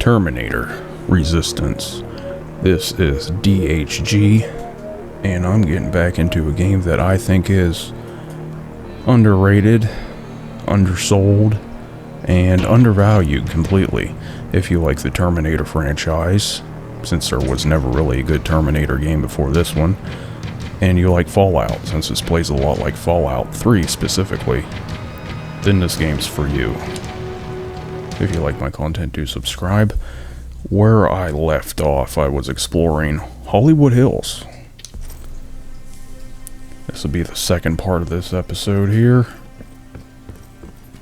Terminator Resistance. This is DHG, and I'm getting back into a game that I think is underrated, undersold, and undervalued completely. If you like the Terminator franchise, since there was never really a good Terminator game before this one, and you like Fallout, since this plays a lot like Fallout 3 specifically, then this game's for you. If you like my content, do subscribe. Where I left off, I was exploring Hollywood Hills. This will be the second part of this episode here.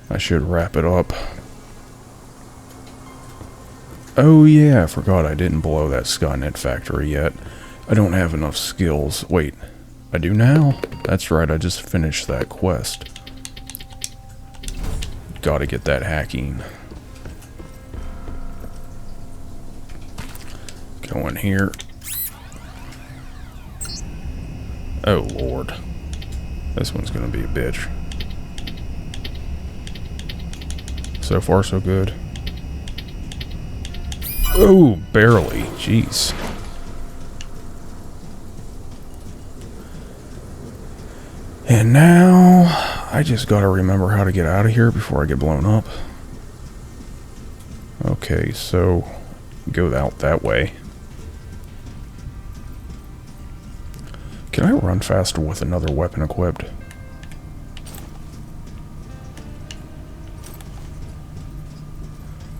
I should wrap it up. Oh yeah, I forgot I didn't blow that Skynet factory yet. I don't have enough skills. Wait, I do now? That's right, I just finished that quest. Gotta get that hacking. Go in here. Oh lord. This one's gonna be a bitch. So far so good. Oh, barely. Jeez. And now I just gotta remember how to get out of here before I get blown up. Okay, so go out that way. Can I run faster with another weapon equipped?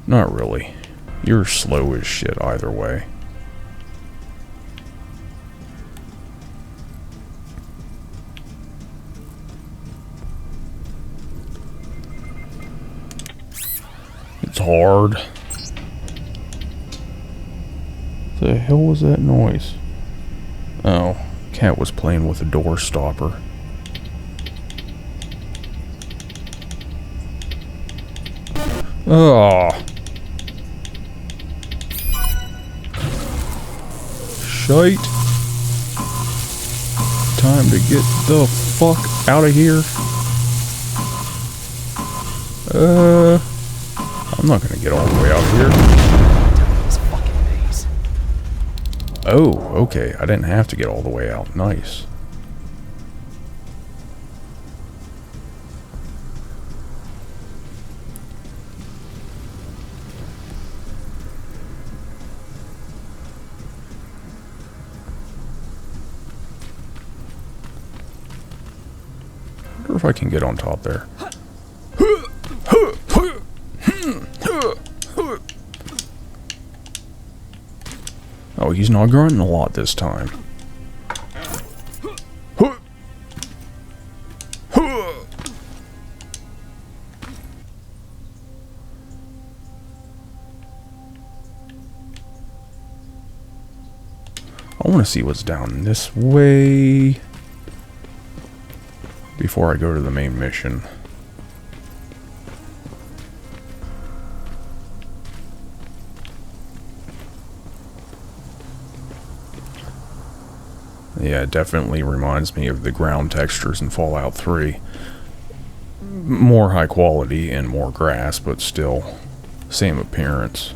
Not really. You're slow as shit either way. It's hard. The hell was that noise? Oh. Cat was playing with a door stopper. Oh. Shite. Time to get the fuck out of here. I'm not gonna get all the way out here. Oh, okay. I didn't have to get all the way out. Nice. I wonder if I can get on top there. Oh, he's not grunting a lot this time. I want to see what's down this way before I go to the main mission. Yeah, it definitely reminds me of the ground textures in Fallout 3. More high quality and more grass, but still same appearance.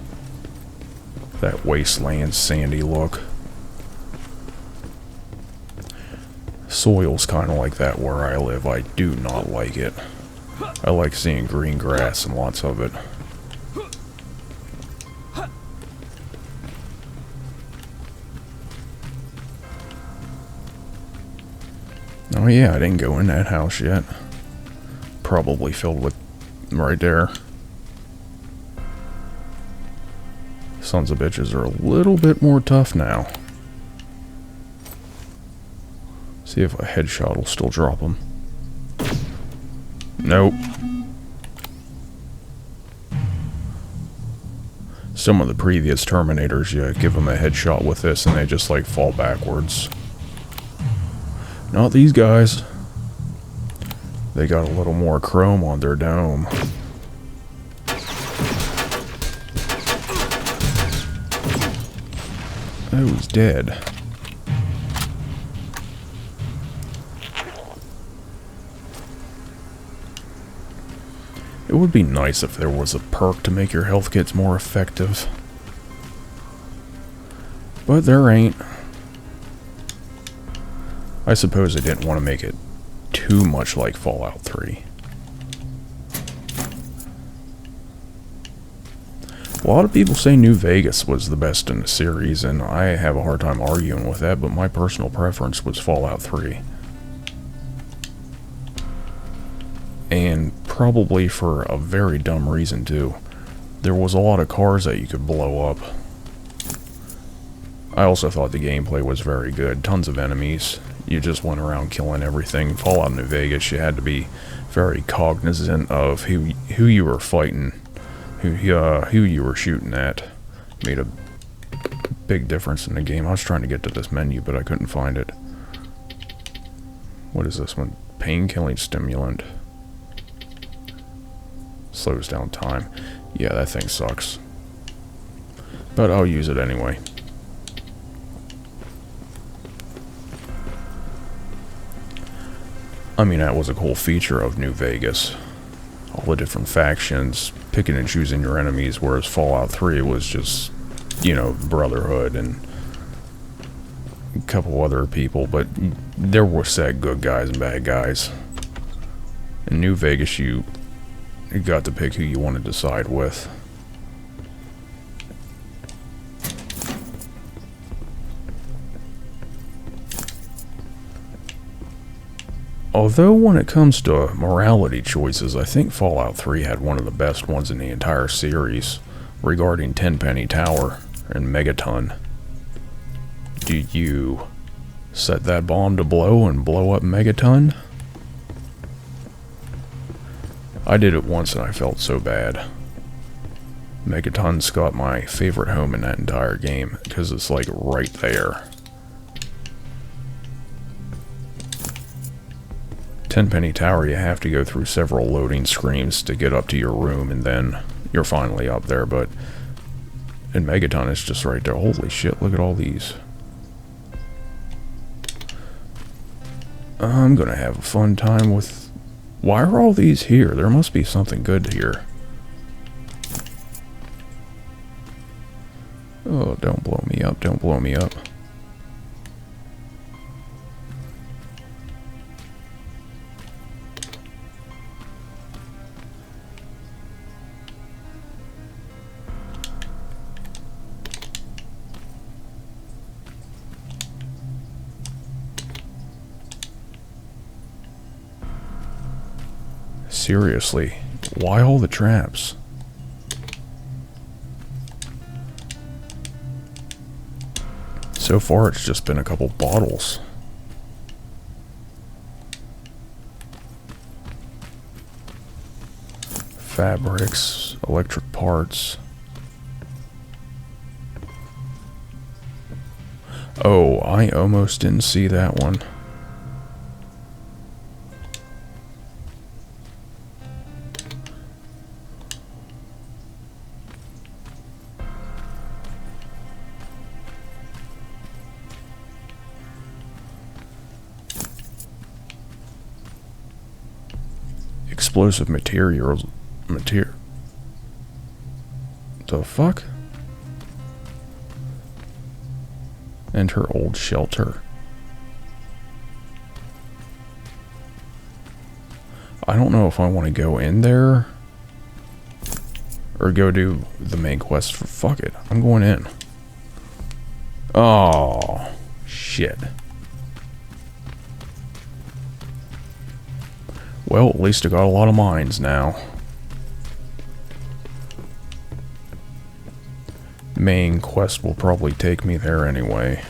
That wasteland sandy look. Soil's kind of like that where I live. I do not like it. I like seeing green grass and lots of it. Oh yeah, I didn't go in that house yet. Probably filled with... right there. Sons of bitches are a little bit more tough now. See if a headshot will still drop them. Nope. Some of the previous Terminators, you give them a headshot with this and they just like fall backwards. Not these guys. They got a little more chrome on their dome. Oh, he's dead. It would be nice if there was a perk to make your health kits more effective. But there ain't. I suppose they didn't want to make it too much like Fallout 3. A lot of people say New Vegas was the best in the series, and I have a hard time arguing with that, but my personal preference was Fallout 3. And probably for a very dumb reason, too. There was a lot of cars that you could blow up. I also thought the gameplay was very good. Tons of enemies. You just went around killing everything. Fallout New Vegas, you had to be very cognizant of who you were fighting. Who you were shooting at. Made a big difference in the game. I was trying to get to this menu, but I couldn't find it. What is this one? Pain-killing stimulant. Slows down time. Yeah, that thing sucks. But I'll use it anyway. I mean, that was a cool feature of New Vegas. All the different factions, picking and choosing your enemies, whereas Fallout 3 was just, you know, Brotherhood and a couple other people, but there were set good guys and bad guys. In New Vegas, you got to pick who you wanted to side with. Although when it comes to morality choices, I think Fallout 3 had one of the best ones in the entire series regarding Tenpenny Tower and Megaton. Do you set that bomb to blow and blow up Megaton? I did it once and I felt so bad. Megaton's got my favorite home in that entire game because it's like right there. Tenpenny Tower, you have to go through several loading screens to get up to your room, and then you're finally up there, but in Megaton, it's just right there. Holy shit, look at all these. I'm gonna have a fun time with... Why are all these here? There must be something good here. Oh, don't blow me up, don't blow me up. Seriously, why all the traps? So far, it's just been a couple bottles. Fabrics, electric parts. Oh, I almost didn't see that one. Explosive materials. The fuck? Enter old shelter. I don't know if I want to go in there or go do the main quest. Fuck it, I'm going in. Oh, shit. Well, at least I got a lot of mines now. Main quest will probably take me there anyway.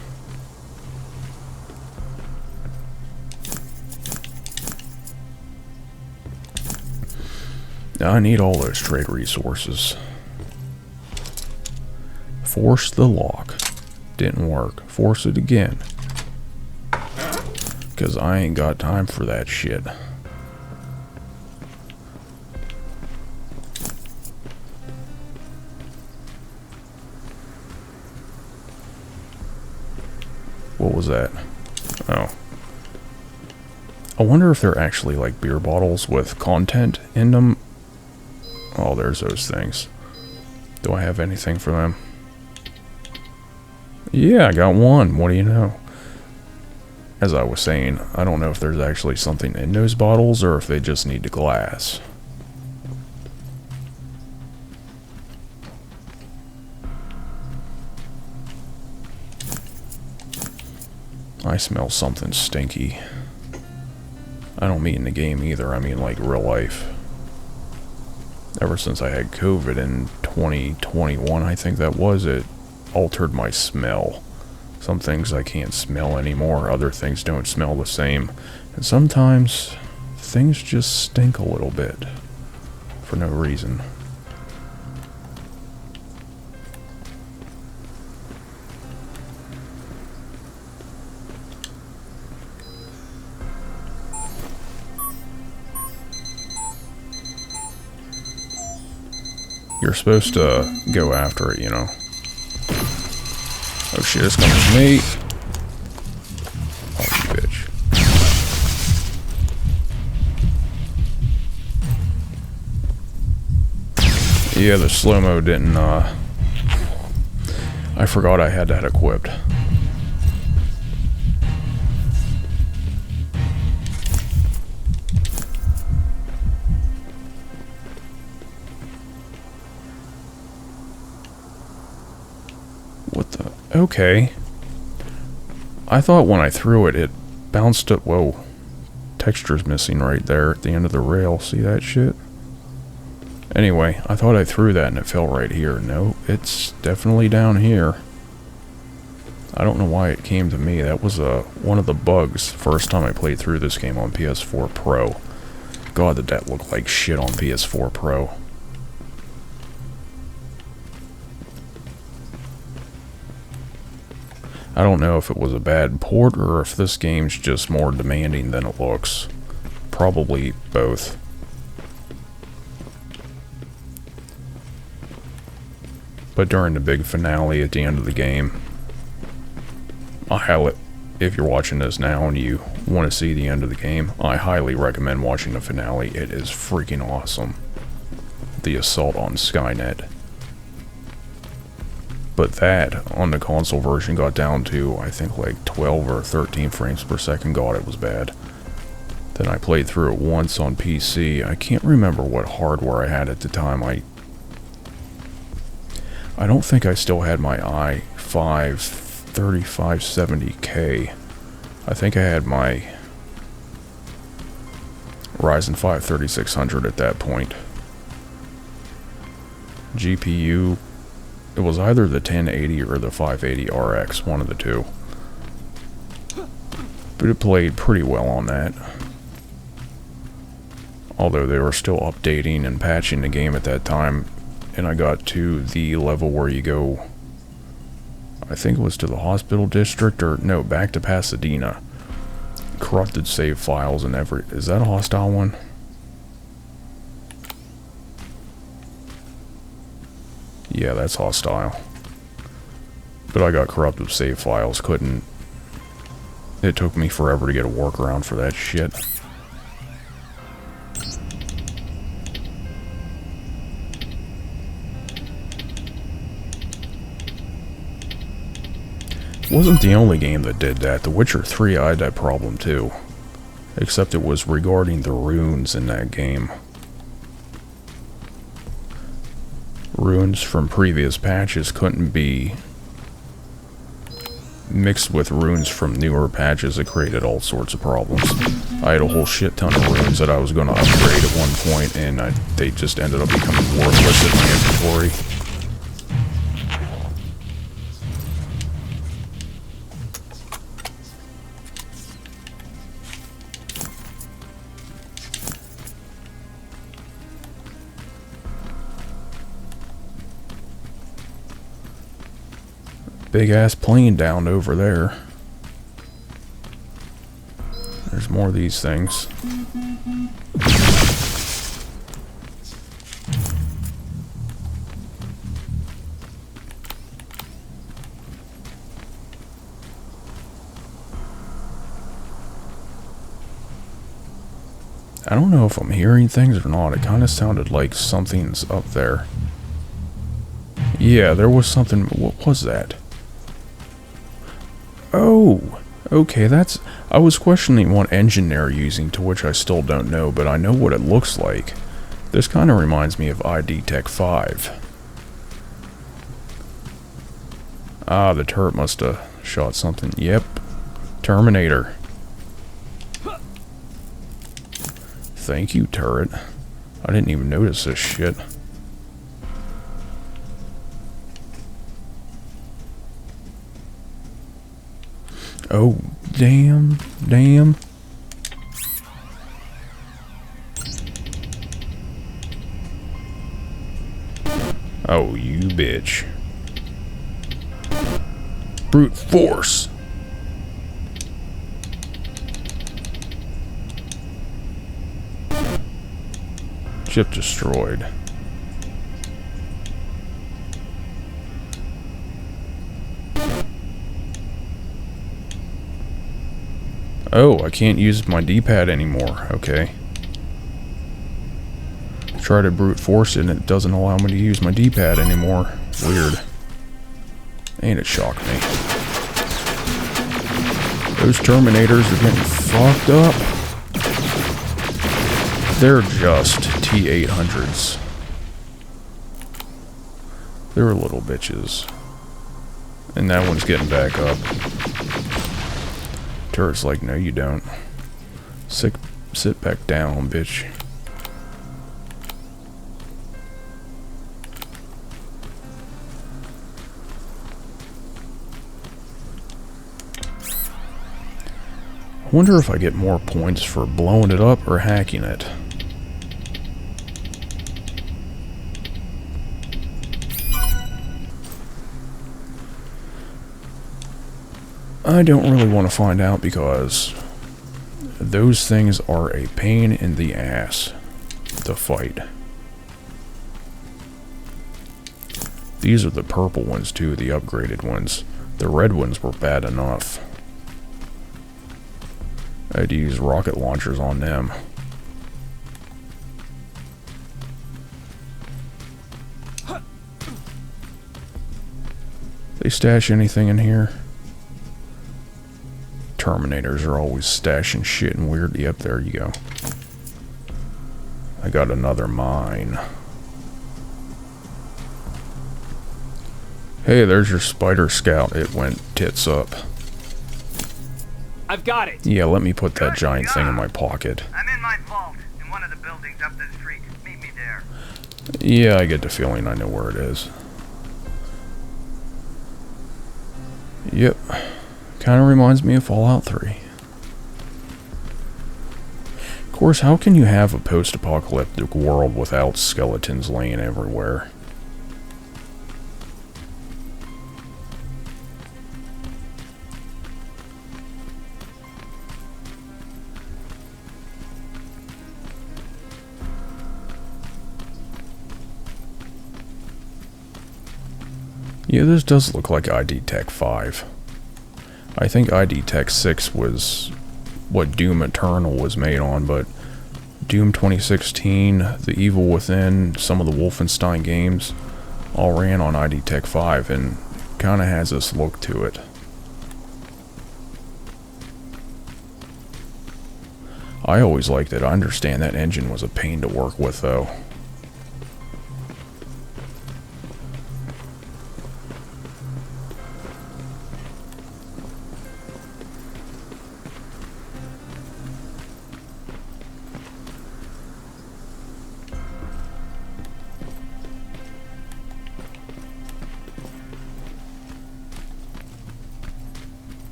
I need all those trade resources. Force the lock. Didn't work. Force it again. 'Cause I ain't got time for that shit. What was that? Oh. I wonder if they're actually like beer bottles with content in them. Oh, there's those things. Do I have anything for them? Yeah, I got one. What do you know? As I was saying, I don't know if there's actually something in those bottles or if they just need the glass. I smell something stinky. I don't mean in the game either, I mean like real life. Ever since I had COVID in 2021, I think that was, it altered my smell. Some things I can't smell anymore, other things don't smell the same. And sometimes, things just stink a little bit. For no reason. You're supposed to go after it, you know. Oh shit, it's coming to me. Oh, you bitch. Yeah, the slow-mo didn't, I forgot I had that equipped. What the? Okay. I thought when I threw it, it bounced up. Whoa. Texture's missing right there at the end of the rail. See that shit? Anyway, I thought I threw that and it fell right here. No, it's definitely down here. I don't know why it came to me. That was one of the bugs first time I played through this game on PS4 Pro. God, did that look like shit on PS4 Pro. I don't know if it was a bad port or if this game's just more demanding than it looks. Probably both. But during the big finale at the end of the game, if you're watching this now and you want to see the end of the game, I highly recommend watching the finale. It is freaking awesome. The assault on Skynet. But that, on the console version, got down to, I think, like 12 or 13 frames per second. God, it was bad. Then I played through it once on PC. I can't remember what hardware I had at the time. I don't think I still had my i5 3570K. I think I had my Ryzen 5 3600 at that point. GPU... it was either the 1080 or the 580 RX, one of the two. But it played pretty well on that. Although they were still updating and patching the game at that time. And I got to the level where you go... I think it was to the hospital district, or no, back to Pasadena. Corrupted save files and every... Is that a hostile one? Yeah, that's hostile. But I got corrupted save files, couldn't... It took me forever to get a workaround for that shit. Wasn't the only game that did that. The Witcher 3 I had that problem too. Except it was regarding the runes in that game. Runes from previous patches couldn't be mixed with runes from newer patches. It created all sorts of problems. I had a whole shit ton of runes that I was going to upgrade at one point, and they just ended up becoming worthless in my inventory. Big ass plane down over there. There's more of these things. I don't know if I'm hearing things or not. It kind of sounded like something's up there. Yeah, there was something. What was that? Oh, okay, that's... I was questioning what engine they're using, to which I still don't know, but I know what it looks like. This kind of reminds me of ID Tech 5. Ah, the turret must have shot something. Yep. Terminator. Thank you, turret. I didn't even notice this shit. Oh, damn. Damn. Oh, you bitch. Brute force. Ship destroyed. Oh, I can't use my D-pad anymore. Okay. Try to brute force it and it doesn't allow me to use my D-pad anymore. Weird. And it shocked me. Those Terminators are getting fucked up. They're just T-800s. They're little bitches. And that one's getting back up. Turret's like, no you don't. Sit back down, bitch. I wonder if I get more points for blowing it up or hacking it. I don't really want to find out because those things are a pain in the ass to fight. These are the purple ones too, the upgraded ones. The red ones were bad enough. I had to use rocket launchers on them. They stash anything in here? Terminators are always stashing shit and weird. Yep, there you go. I got another mine. Hey, there's your spider scout. It went tits up. I've got it. Yeah, let me put that giant thing in my pocket. I'm in my vault in one of the buildings up the street. Meet me there. Yeah, I get the feeling I know where it is. Yep. Kind of reminds me of Fallout 3. Of course, how can you have a post-apocalyptic world without skeletons laying everywhere? Yeah, this does look like ID Tech 5. I think ID Tech 6 was what Doom Eternal was made on, but Doom 2016, The Evil Within, some of the Wolfenstein games, all ran on ID Tech 5 and kind of has this look to it. I always liked it. I understand that engine was a pain to work with, though.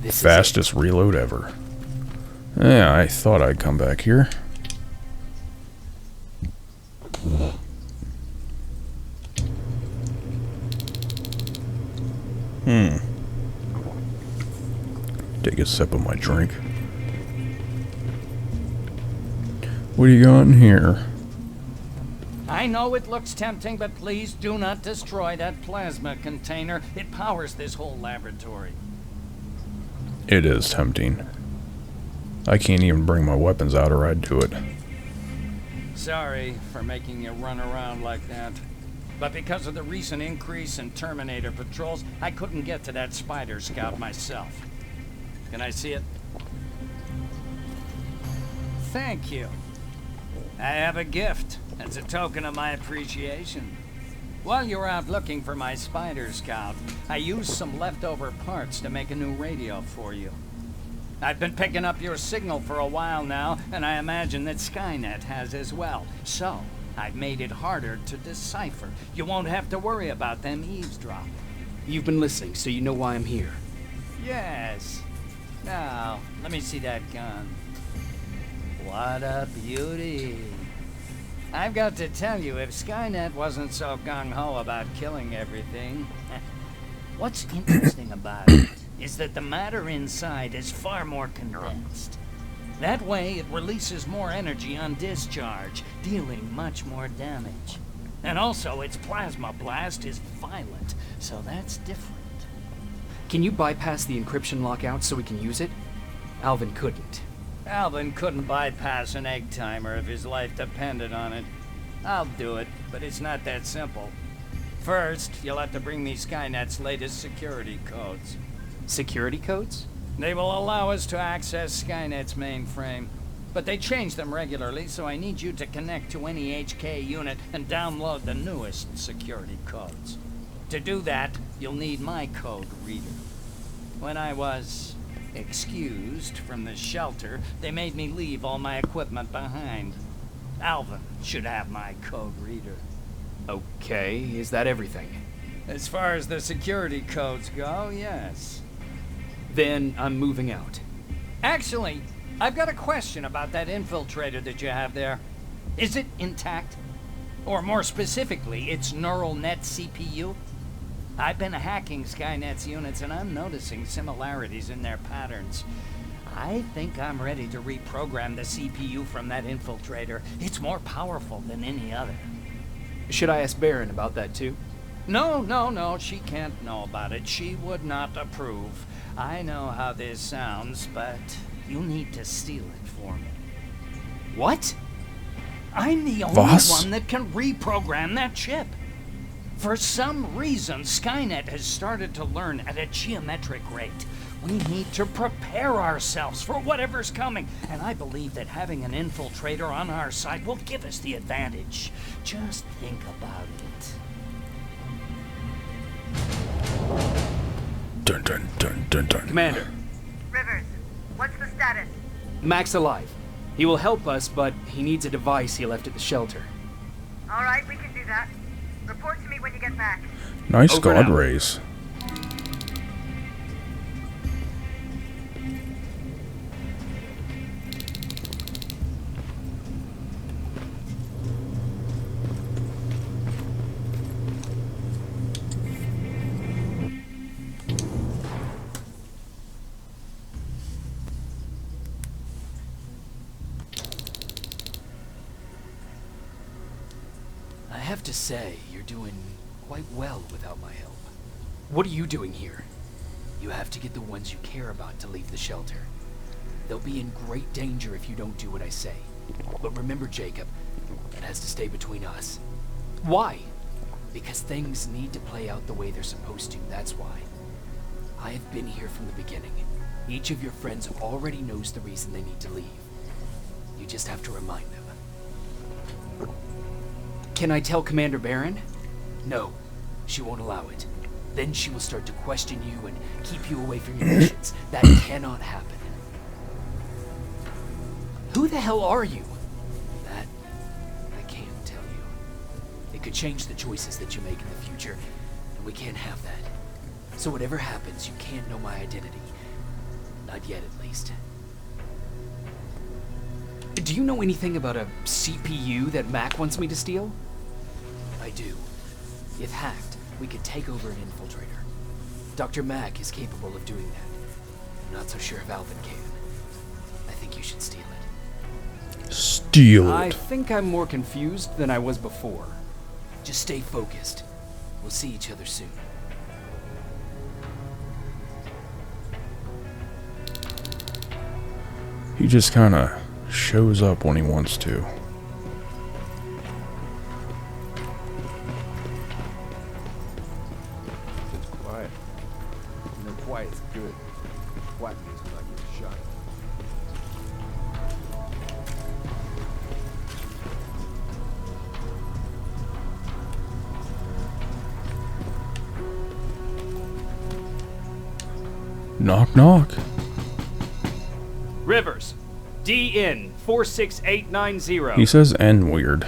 Fastest reload ever. Yeah, I thought I'd come back here. Take a sip of my drink. What do you got in here? I know it looks tempting, but please do not destroy that plasma container. It powers this whole laboratory. It is tempting. I can't even bring my weapons out or I'd do it. Sorry for making you run around like that. But because of the recent increase in Terminator patrols, I couldn't get to that spider scout myself. Can I see it? Thank you. I have a gift as a token of my appreciation. While you were out looking for my spider scout, I used some leftover parts to make a new radio for you. I've been picking up your signal for a while now, and I imagine that Skynet has as well. So, I've made it harder to decipher. You won't have to worry about them eavesdropping. You've been listening, so you know why I'm here. Yes. Now, let me see that gun. What a beauty. I've got to tell you, if Skynet wasn't so gung-ho about killing everything... What's interesting about it is that the matter inside is far more condensed. That way, it releases more energy on discharge, dealing much more damage. And also, its plasma blast is violent, so that's different. Can you bypass the encryption lockout so we can use it? Alvin couldn't. Alvin couldn't bypass an egg timer if his life depended on it. I'll do it, but it's not that simple. First, you'll have to bring me Skynet's latest security codes. Security codes? They will allow us to access Skynet's mainframe, but they change them regularly, so I need you to connect to any HK unit and download the newest security codes. To do that, you'll need my code reader. When I was excused from the shelter, they made me leave all my equipment behind. Alvin should have my code reader. Okay, is that everything? As far as the security codes go, yes. Then I'm moving out. Actually, I've got a question about that infiltrator that you have there. Is it intact? Or more specifically, its neural net CPU? I've been hacking Skynet's units and I'm noticing similarities in their patterns. I think I'm ready to reprogram the CPU from that infiltrator. It's more powerful than any other. Should I ask Baron about that too? No, she can't know about it. She would not approve. I know how this sounds, but you need to steal it for me. What? I'm the only one that can reprogram that chip. For some reason, Skynet has started to learn at a geometric rate. We need to prepare ourselves for whatever's coming, and I believe that having an infiltrator on our side will give us the advantage. Just think about it. Dun dun dun dun dun. Commander, Rivers, what's the status? Mack's alive. He will help us, but he needs a device he left at the shelter. All right, we can do that. Report to me when you get back. Nice Over god now. rays. I have to say, you're doing quite well without my help. What are you doing here? You have to get the ones you care about to leave the shelter. They'll be in great danger if you don't do what I say. But remember, Jacob, that has to stay between us. Why? Because things need to play out the way they're supposed to, that's why. I have been here from the beginning. Each of your friends already knows the reason they need to leave. You just have to remind them. Can I tell Commander Baron? No, she won't allow it. Then she will start to question you and keep you away from your missions. That cannot happen. Who the hell are you? That I can't tell you. It could change the choices that you make in the future, and we can't have that. So whatever happens, you can't know my identity. Not yet, at least. Do you know anything about a CPU that Mack wants me to steal? I do. If hacked, we could take over an infiltrator. Dr. Mack is capable of doing that. I'm not so sure if Alvin can. I think you should steal it. Steal I it. think I'm more confused than I was before. Just stay focused. We'll see each other soon. He just kind of shows up when he wants to. Knock, knock. Rivers, DN 46890. He says N weird.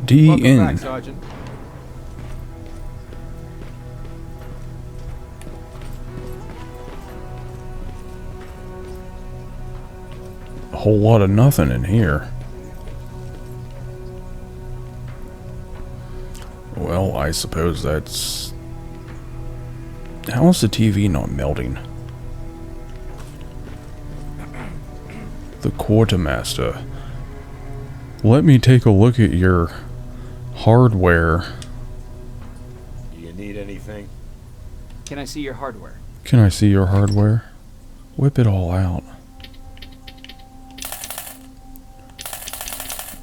Welcome back, DN. Sergeant. A whole lot of nothing in here. Well, I suppose that's... How is the TV not melting? The quartermaster. Let me take a look at your hardware. Do you need anything? Can I see your hardware? Can I see your hardware? Whip it all out.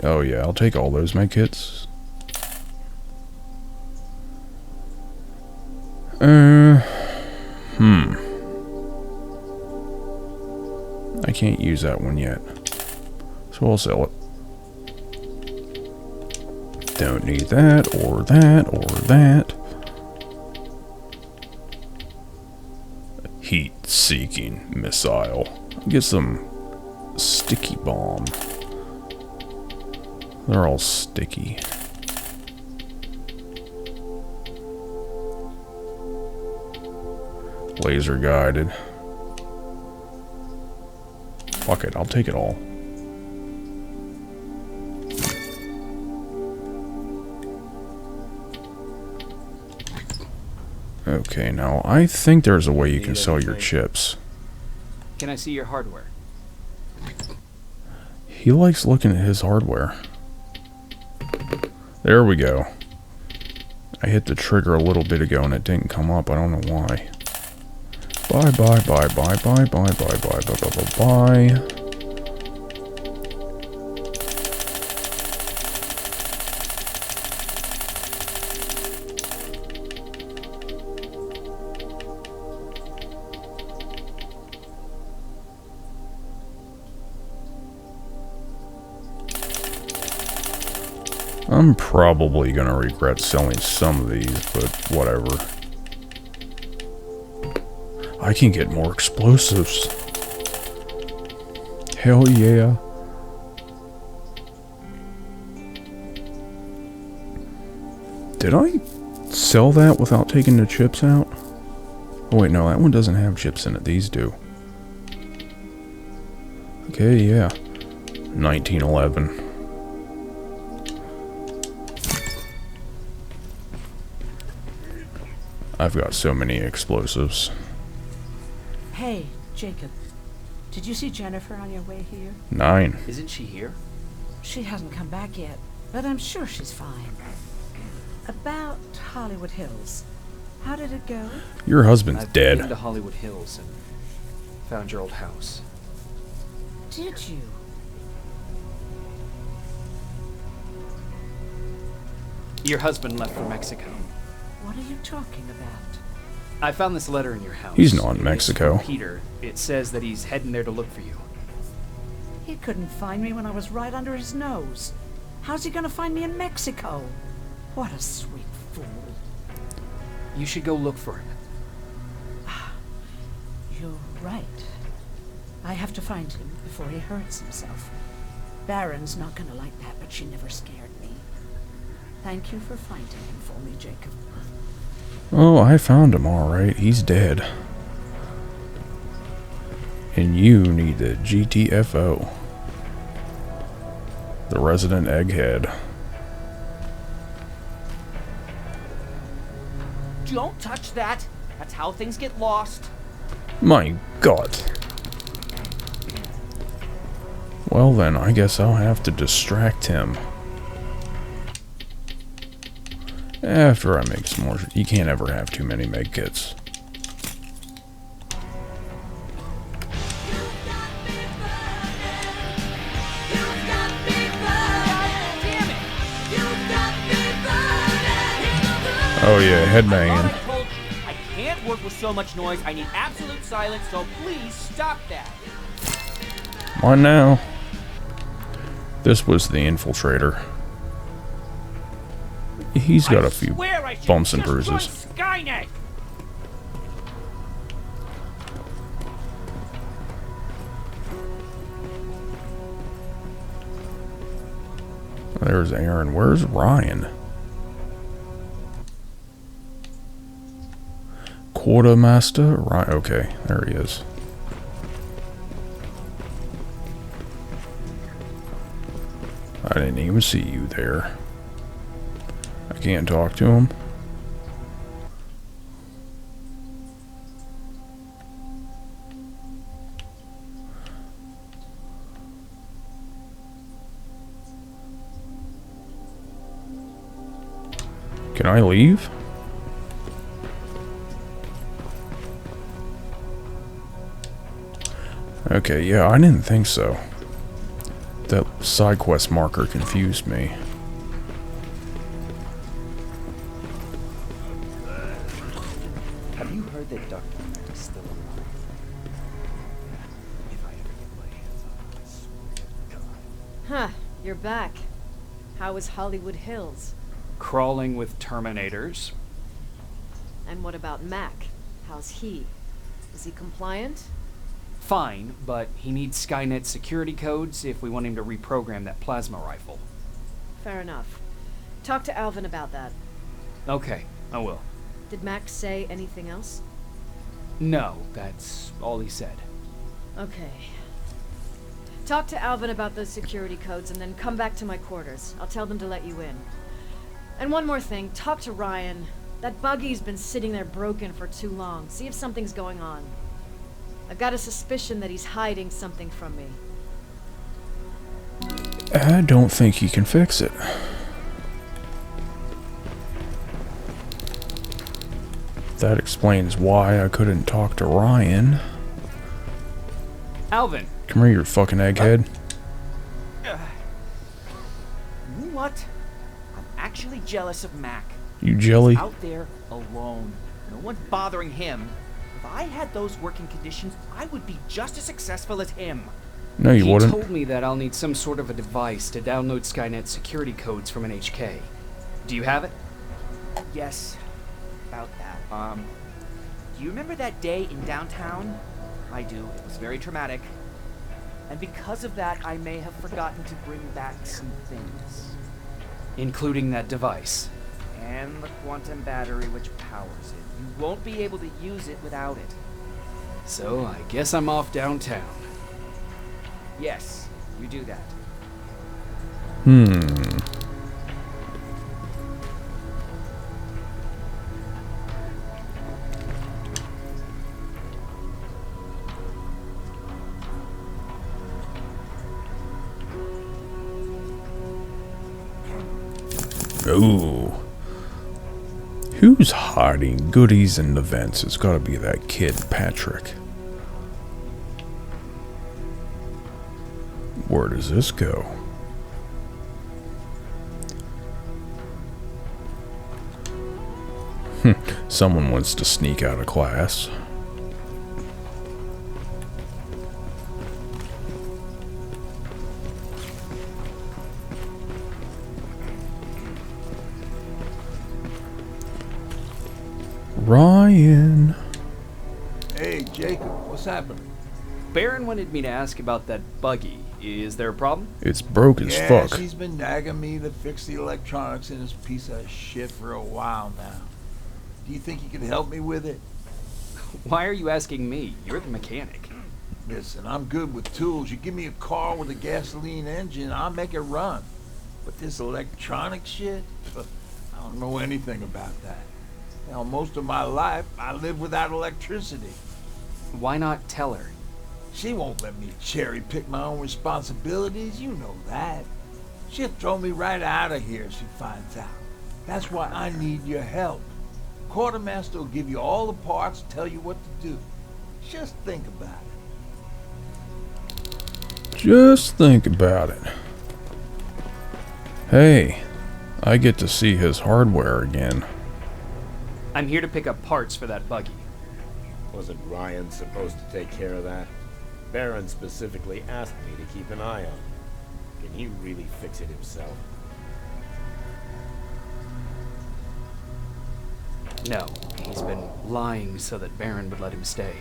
Oh yeah, I'll take all those medkits. I can't use that one yet. So I'll sell it. Don't need that, or that, or that. Heat-seeking missile. Get some sticky bomb. They're all sticky. Laser guided. Fuck it, I'll take it all. Okay, now I think there's a way you can sell your chips. Can I see your hardware? He likes looking at his hardware. There we go. I hit the trigger a little bit ago and it didn't come up. I don't know why. Bye bye bye bye bye bye bye bye bye bye bye bye. I'm probably gonna regret selling some of these, but whatever. I can get more explosives. Hell yeah. Did I sell that without taking the chips out? Oh wait, no, that one doesn't have chips in it. These do. Okay, yeah. 1911. I've got so many explosives. Hey, Jacob. Did you see Jennifer on your way here? 9. Isn't she here? She hasn't come back yet, but I'm sure she's fine. About Hollywood Hills. How did it go? Your husband's I've been to dead. Hollywood Hills and found your old house. Did you? Your husband left for Mexico. What are you talking about? I found this letter in your house. He's not in It's Mexico. from Peter. It says that he's heading there to look for you. He couldn't find me when I was right under his nose. How's he gonna find me in Mexico? What a sweet fool. You should go look for him. You're right. I have to find him before he hurts himself. Baron's not gonna like that, but she never scared me. Thank you for finding him for me, Jacob. Oh, I found him alright. He's dead. And you need the GTFO. The resident egghead. Don't touch that. That's how things get lost. My God. Well then, I guess I'll have to distract him. After I make some more... You can't ever have too many medkits. Oh yeah, headbanging. I told you, I can't work with so much noise. I need absolute silence, so please stop that. Come on now. This was the infiltrator. He's got a few Swear I should bumps and just run bruises. Skynet. There's Aaron. Where's Ryan? Quartermaster? Right, okay, there he is. I didn't even see you there. I can't talk to him. Can I leave? Okay, yeah, I didn't think so. That side quest marker confused me. Have you heard that Dr. Mack is still alive? If I ever get my hands on him, I swear to God. Huh, you're back. How is Hollywood Hills? Crawling with Terminators. And what about Mack? How's he? Is he compliant? Fine, but he needs Skynet security codes if we want him to reprogram that plasma rifle. Fair enough. Talk to Alvin about that. Okay, I will. Did Mack say anything else? No, that's all he said. Okay. Talk to Alvin about those security codes and then come back to my quarters. I'll tell them to let you in. And one more thing, talk to Ryan. That buggy's been sitting there broken for too long. See if something's going on. I've got a suspicion that he's hiding something from me. I don't think he can fix it. That explains why I couldn't talk to Ryan. Alvin! Come here, you fucking egghead. You know what? I'm actually jealous of Mack. You jelly? He's out there alone. No one's bothering him. If I had those working conditions, I would be just as successful as him. No, you He wouldn't. told me that I'll need some sort of a device to download Skynet security codes from an HK. Do you have it? Yes, about that. Do you remember that day in downtown? I do. It was very traumatic. And because of that, I may have forgotten to bring back some things. Including that device. And the quantum battery which powers it. You won't be able to use it without it. So I guess I'm off downtown. Yes, you do that. Ooh. Who's hiding goodies in the vents? It's gotta be that kid, Patrick. Where does this go? Someone wants to sneak out of class. Ryan. Hey, Jacob, what's happening? Baron wanted me to ask about that buggy. Is there a problem? It's broke as Yeah, fuck. she's been nagging me to fix the electronics in this piece of shit for a while now. Do you think you can help me with it? Why are you asking me? You're the mechanic. Listen, I'm good with tools. You give me a car with a gasoline engine, I'll make it run. But this electronic shit, I don't know anything about that. Now, most of my life, I lived without electricity. Why not tell her? She won't let me cherry pick my own responsibilities, you know that. She'll throw me right out of here if she finds out. That's why I need your help. Quartermaster will give you all the parts, tell you what to do. Just think about it. Just think about it. Hey, I get to see his hardware again. I'm here to pick up parts for that buggy. Wasn't Ryan supposed to take care of that? Baron specifically asked me to keep an eye on him. Can he really fix it himself? No, he's been lying so that Baron would let him stay.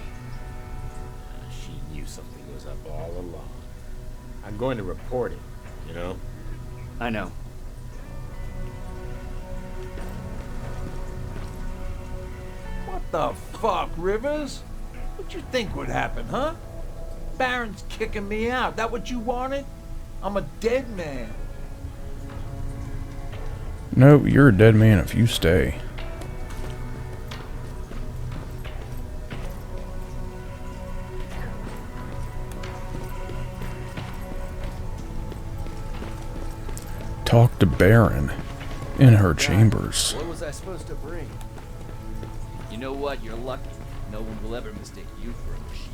She knew something was up all along. I'm going to report it, you know? I know. What the fuck, Rivers? What you think would happen, huh? Baron's kicking me out. That what you wanted? I'm a dead man. No, you're a dead man if you stay. Talk to Baron in her chambers. What was I supposed to bring? You know what? You're lucky. No one will ever mistake you for a machine.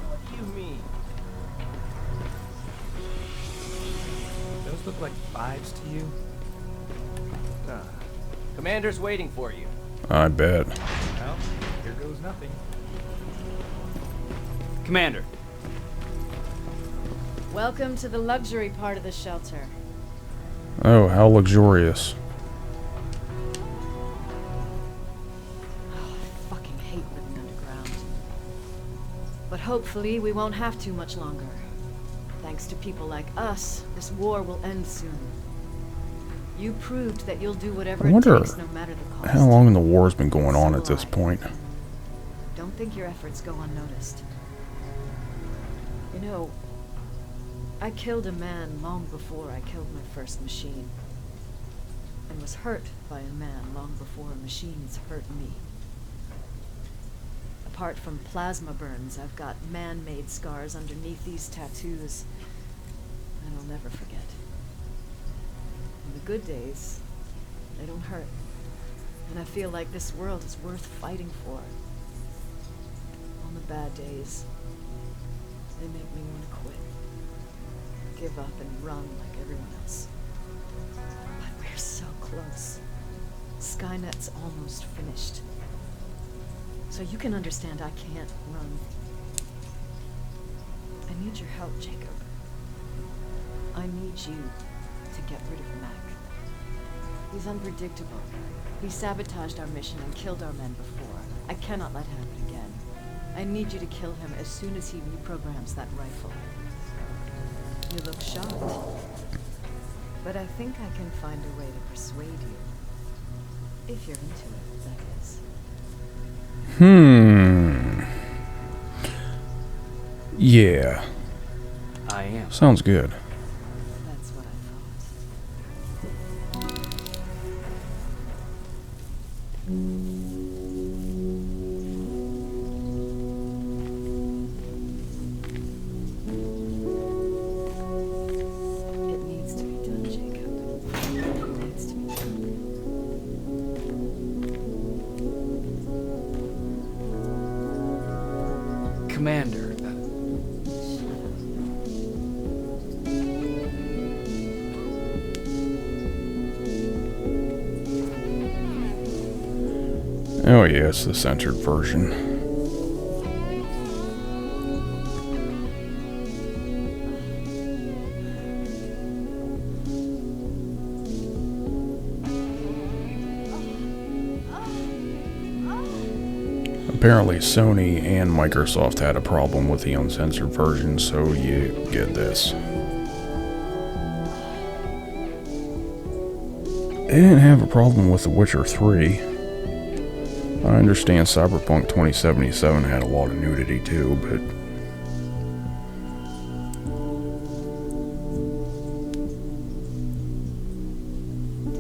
What do you mean? Those look like 5s to you? Commander's waiting for you. I bet. Well, here goes nothing. Commander. Welcome to the luxury part of the shelter. Oh, how luxurious. Oh, I fucking hate living underground. But hopefully we won't have to much longer. Thanks to people like us, this war will end soon. You proved that you'll do whatever I it wonder takes, no matter the cost. how long the war's been going on at this point. Don't think your efforts go unnoticed. You know, I killed a man long before I killed my first machine. And was hurt by a man long before machines hurt me. Apart from plasma burns, I've got man-made scars underneath these tattoos. And I'll never forget. On the good days, they don't hurt. And I feel like this world is worth fighting for. On the bad days, they make me want to quit. Give up and run like everyone else. But we're so close. Skynet's almost finished. So you can understand I can't run. I need your help, Jacob. I need you to get rid of Mack. He's unpredictable. He sabotaged our mission and killed our men before. I cannot let it happen again. I need you to kill him as soon as he reprograms that rifle. You look shocked. But I think I can find a way to persuade you. If you're into it, that is. Yeah. I am. Sounds good. That's what I thought. It needs to be done, Jacob. It needs to be done. Commander. Oh yeah, it's the censored version. Apparently Sony and Microsoft had a problem with the uncensored version, so you get this. They didn't have a problem with The Witcher 3. I understand Cyberpunk 2077 had a lot of nudity too, but...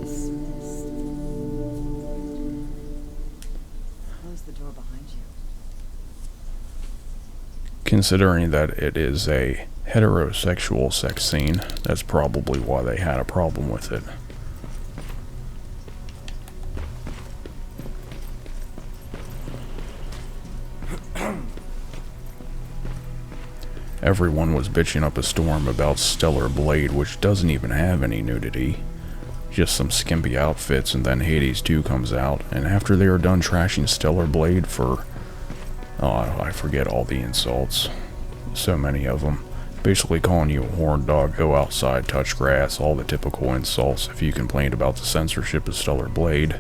Dismissed. Close the door behind you. Considering that it is a heterosexual sex scene, that's probably why they had a problem with it. Everyone was bitching up a storm about Stellar Blade, which doesn't even have any nudity. Just some skimpy outfits, and then Hades 2 comes out, and after they are done trashing Stellar Blade for... oh, I forget all the insults. So many of them. Basically calling you a horn dog, go outside, touch grass, all the typical insults if you complained about the censorship of Stellar Blade.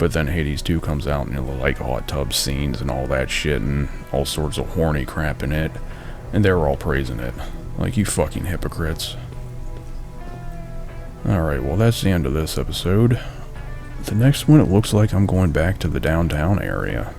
But then Hades 2 comes out and it'll like hot tub scenes and all that shit and all sorts of horny crap in it. And they're all praising it. Like, you fucking hypocrites. Alright, well that's the end of this episode. The next one, it looks like I'm going back to the downtown area.